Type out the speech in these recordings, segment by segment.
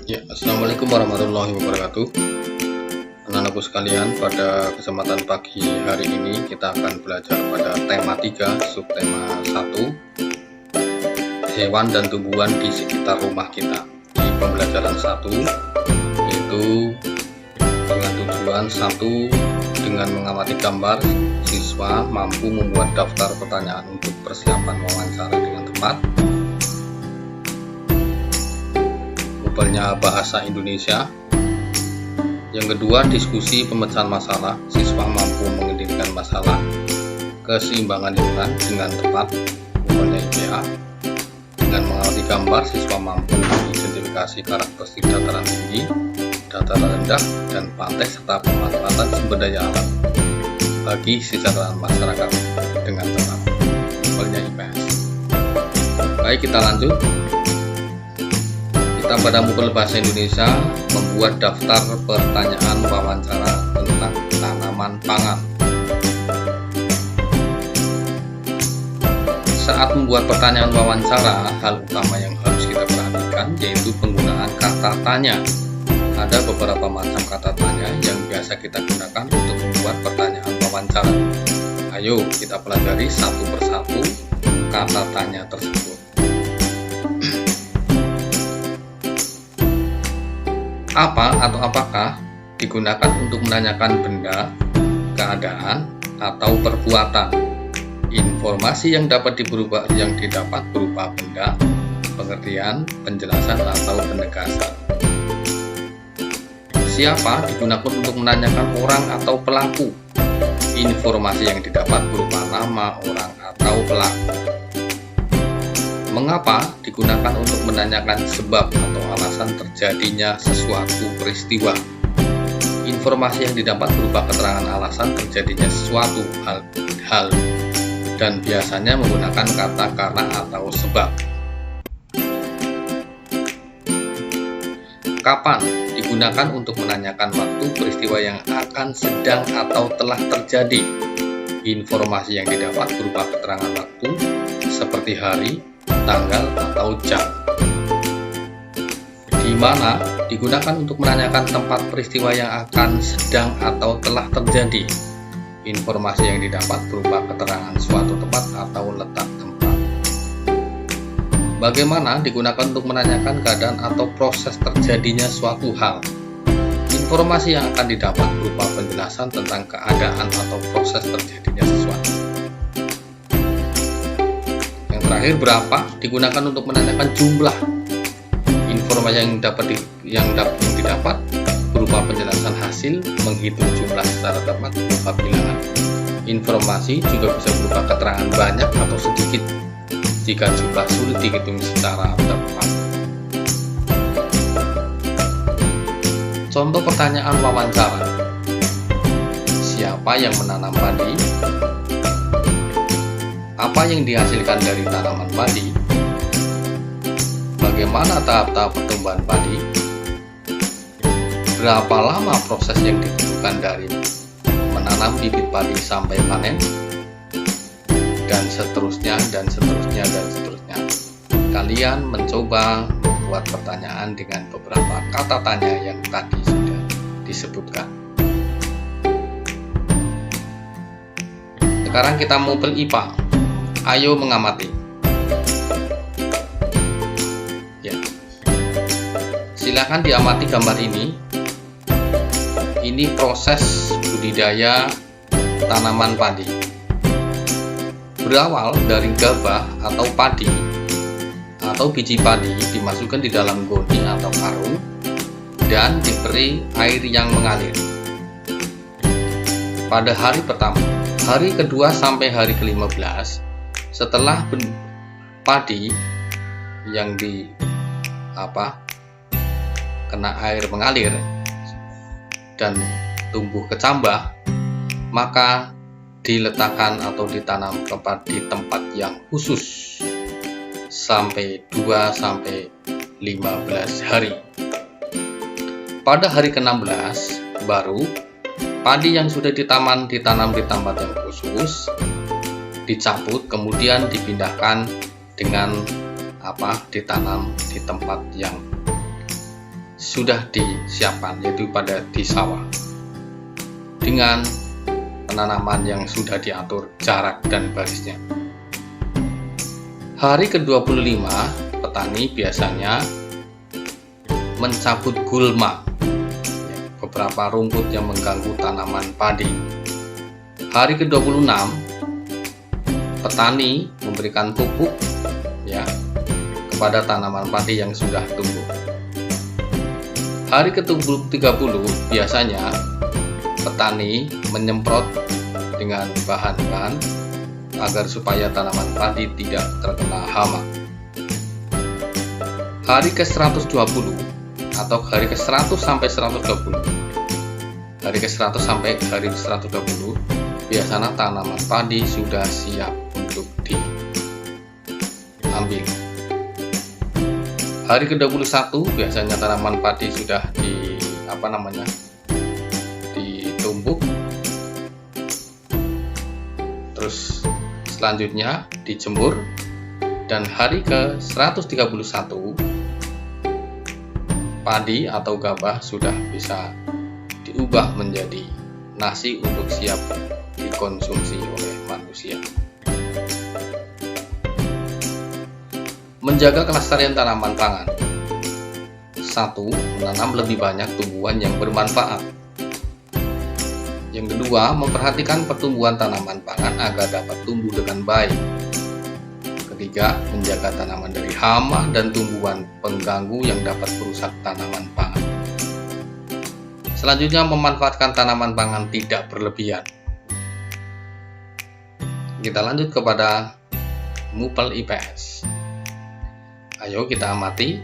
Ya, Assalamualaikum warahmatullahi wabarakatuh. Anak-anakku sekalian, pada kesempatan pagi hari ini kita akan belajar pada tema 3, subtema 1, hewan dan tumbuhan di sekitar rumah kita. Di pembelajaran 1, yaitu dengan tujuan 1, dengan mengamati gambar, siswa mampu membuat daftar pertanyaan untuk persiapan wawancara dengan tepat. Bahasa Indonesia. Yang kedua, diskusi pemecahan masalah. Siswa mampu mengendalikan masalah keseimbangan lingkungan dengan tepat, bukannya IPA. Dengan mengamati gambar, siswa mampu mengidentifikasi karakteristik dataran tinggi, dataran rendah, dan pantai serta pemanfaatan sumber daya alam bagi kesejahteraan masyarakat dengan tepat, bukannya IPS. Baik, kita lanjut. Kita pada Moodle Bahasa Indonesia membuat daftar pertanyaan wawancara tentang tanaman pangan. Saat membuat pertanyaan wawancara, hal utama yang harus kita perhatikan yaitu penggunaan kata tanya. Ada beberapa macam kata tanya yang biasa kita gunakan untuk membuat pertanyaan wawancara. Ayo kita pelajari satu persatu kata tanya tersebut. Apa atau apakah digunakan untuk menanyakan benda, keadaan, atau perbuatan. Informasi yang didapat berupa benda, pengertian, penjelasan, atau penegasan. Siapa digunakan untuk menanyakan orang atau pelaku. Informasi yang didapat berupa nama orang atau pelaku. Mengapa digunakan untuk menanyakan sebab atau alasan terjadinya sesuatu peristiwa. Informasi yang didapat berupa keterangan alasan terjadinya sesuatu hal dan biasanya menggunakan kata karena atau sebab. Kapan digunakan untuk menanyakan waktu peristiwa yang akan sedang atau telah terjadi. Informasi yang didapat berupa keterangan waktu seperti hari, tanggal, atau jam. Di mana digunakan untuk menanyakan tempat peristiwa yang akan sedang atau telah terjadi. Informasi yang didapat berupa keterangan suatu tempat atau letak tempat. Bagaimana digunakan untuk menanyakan keadaan atau proses terjadinya suatu hal. Informasi yang akan didapat berupa penjelasan tentang keadaan atau proses terjadinya sesuatu. Terakhir, berapa digunakan untuk menanyakan jumlah. Informasi yang didapat berupa penjelasan hasil, menghitung jumlah secara tepat berupa bilangan. Informasi juga bisa berupa keterangan banyak atau sedikit jika jumlah sulit dihitung secara tepat. Contoh pertanyaan wawancara. Siapa yang menanam padi? Apa yang dihasilkan dari tanaman padi? Bagaimana tahap-tahap pertumbuhan padi? Berapa lama proses yang dibutuhkan dari menanam bibit padi sampai panen? Dan seterusnya, dan seterusnya, dan seterusnya. Kalian mencoba membuat pertanyaan dengan beberapa kata tanya yang tadi sudah disebutkan. Sekarang kita Moodle IPA. Ayo mengamati. Ya. Silakan diamati gambar ini. Ini proses budidaya tanaman padi. Berawal dari gabah atau padi atau biji padi dimasukkan di dalam goni atau karung dan diberi air yang mengalir. Pada hari pertama, hari kedua sampai hari ke-15 setelah padi yang kena air mengalir dan tumbuh kecambah, maka diletakkan atau ditanam di tempat yang khusus sampai 2-15 hari. Pada hari ke-16 baru padi yang sudah ditanam di tempat yang khusus dicabut, kemudian dipindahkan dengan ditanam di tempat yang sudah disiapkan, yaitu di sawah, dengan penanaman yang sudah diatur jarak dan barisnya. Hari ke-25, petani biasanya mencabut gulma, beberapa rumput yang mengganggu tanaman padi. Hari ke-26, petani memberikan pupuk kepada tanaman padi yang sudah tumbuh. Hari ke-30 biasanya petani menyemprot dengan bahan-bahan agar supaya tanaman padi tidak terkena hama. Hari ke-120 atau hari ke-100 sampai 120. Hari ke-100 sampai hari ke-120 biasanya tanaman padi sudah siap untuk diambil. Hari ke-21 biasanya tanaman padi sudah ditumbuk. Terus selanjutnya dijemur, dan hari ke-131 padi atau gabah sudah bisa diubah menjadi nasi untuk siap dikonsumsi oleh manusia. Menjaga kelestarian tanaman pangan. 1. Menanam lebih banyak tumbuhan yang bermanfaat. Yang kedua, memperhatikan pertumbuhan tanaman pangan agar dapat tumbuh dengan baik. Ketiga, menjaga tanaman dari hama dan tumbuhan pengganggu yang dapat merusak tanaman pangan. Selanjutnya, memanfaatkan tanaman pangan tidak berlebihan. Kita lanjut kepada MUPEL IPS. Ayo kita amati.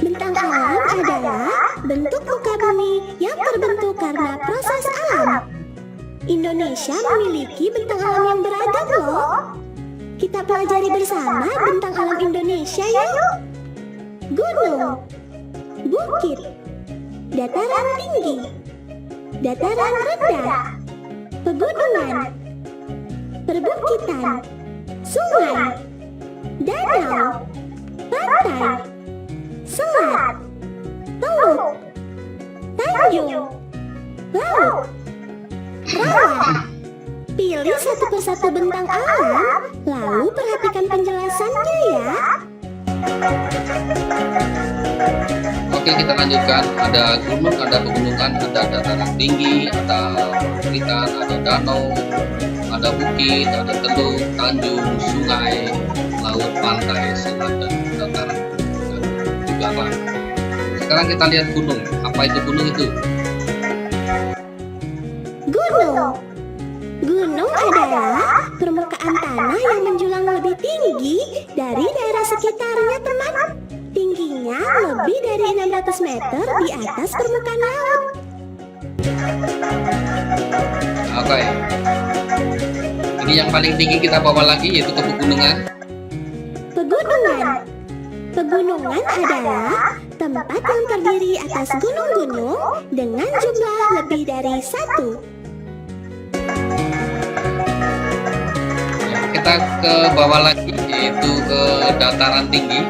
Bentang alam adalah bentuk muka bumi yang terbentuk karena proses alam. Indonesia memiliki bentang alam yang beragam loh. Kita pelajari bersama bentang alam Indonesia yuk. Gunung, bukit, dataran tinggi, dataran rendah, pegunungan, perbukitan, sungai, danau, pantai, selat, teluk, tanjung, laut, rawa. Pilih satu persatu bentang alam, lalu perhatikan penjelasannya ya. Oke, kita lanjutkan. Ada gunung, ada pegunungan, ada dataran tinggi, ada perbukitan, ada danau, ada bukit, ada teluk, tanjung, sungai, laut, pantai, selat, dan dataran juga lain. Sekarang kita lihat gunung. Apa itu gunung itu? Gunung. Gunung adalah permukaan tanah yang menjulang lebih tinggi dari daerah sekitarnya, teman. Tingginya lebih dari 600 meter di atas permukaan laut. Oke. Ini yang paling tinggi kita bawa lagi, yaitu ke pegunungan. Pegunungan. Pegunungan adalah tempat yang terdiri atas gunung-gunung dengan jumlah lebih dari 1. Kita ke bawah lagi, yaitu ke dataran tinggi.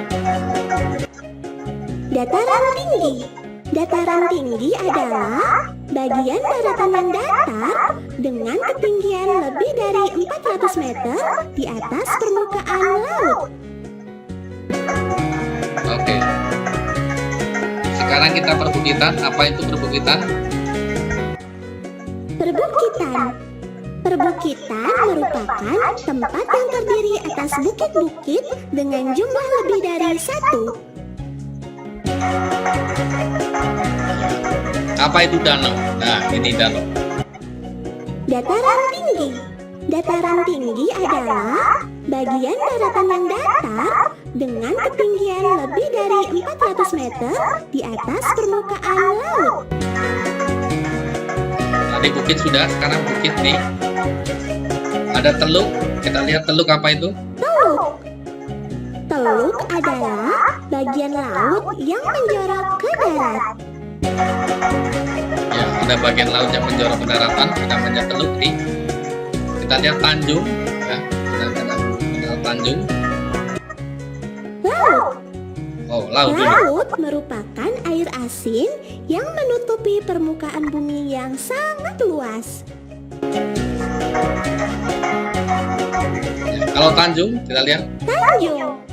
Dataran tinggi. Dataran tinggi adalah bagian daratan yang datar dengan ketinggian lebih dari 400 meter di atas permukaan laut. Oke. Sekarang kita perbukitan. Apa itu perbukitan? Perbukitan. Perbukitan merupakan tempat yang terdiri atas bukit-bukit dengan jumlah lebih dari 1. Apa itu danau? Nah, ini danau. Dataran tinggi. Dataran tinggi adalah bagian daratan yang datar dengan ketinggian lebih dari 400 meter di atas permukaan laut. Tadi bukit sudah, sekarang bukit nih. Ada teluk. Kita lihat teluk. Apa itu? Teluk. Teluk adalah bagian laut yang menjorok ke darat. Ya, ada bagian laut yang menjorok ke daratan, namanya teluk nih. Kita lihat Tanjung, ya. Kita kenal Tanjung. Laut. Oh, laut dulu. Laut merupakan air asin yang menutupi permukaan bumi yang sangat luas. Ya, kalau Tanjung, kita lihat. Tanjung.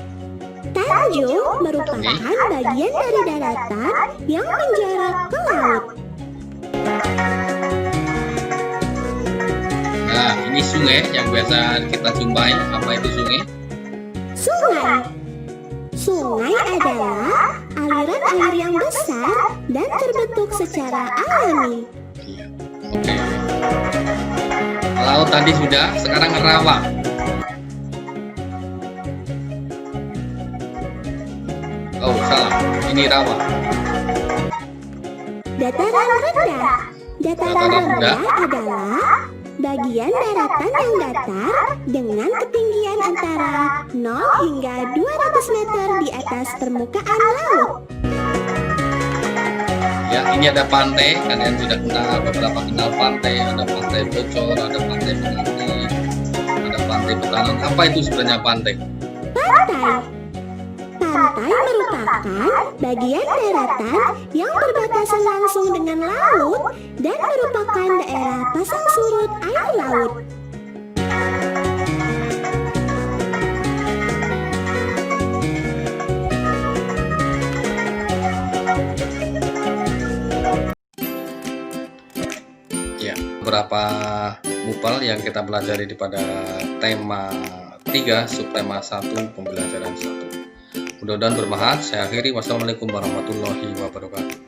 Tanjung merupakan bagian dari daratan yang menjarak ke laut. Nah, ini sungai yang biasa kita jumpai. Apa itu sungai? Sungai. Sungai adalah aliran air yang besar dan terbentuk secara alami. Iya. Oke. Laut tadi sudah, sekarang rawa. Oh, salah. Ini rawa. Dataran rendah. Dataran rendah adalah bagian daratan yang datar dengan ketinggian antara 0 hingga 200 meter di atas permukaan laut. Ya, ini ada pantai. Kalian sudah kenal, beberapa kenal pantai. Ada pantai Bocor, ada pantai Penganti, ada pantai Petanan. Apa itu sebenarnya pantai? Pantai. Pantai merupakan bagian daratan yang berbatasan langsung dengan laut dan merupakan daerah pasang surut air laut. Ya, beberapa mupal yang kita pelajari pada tema 3, subtema 1, pembelajaran 1. Mudah-mudahan bermanfaat. Saya akhiri. Wassalamualaikum warahmatullahi wabarakatuh.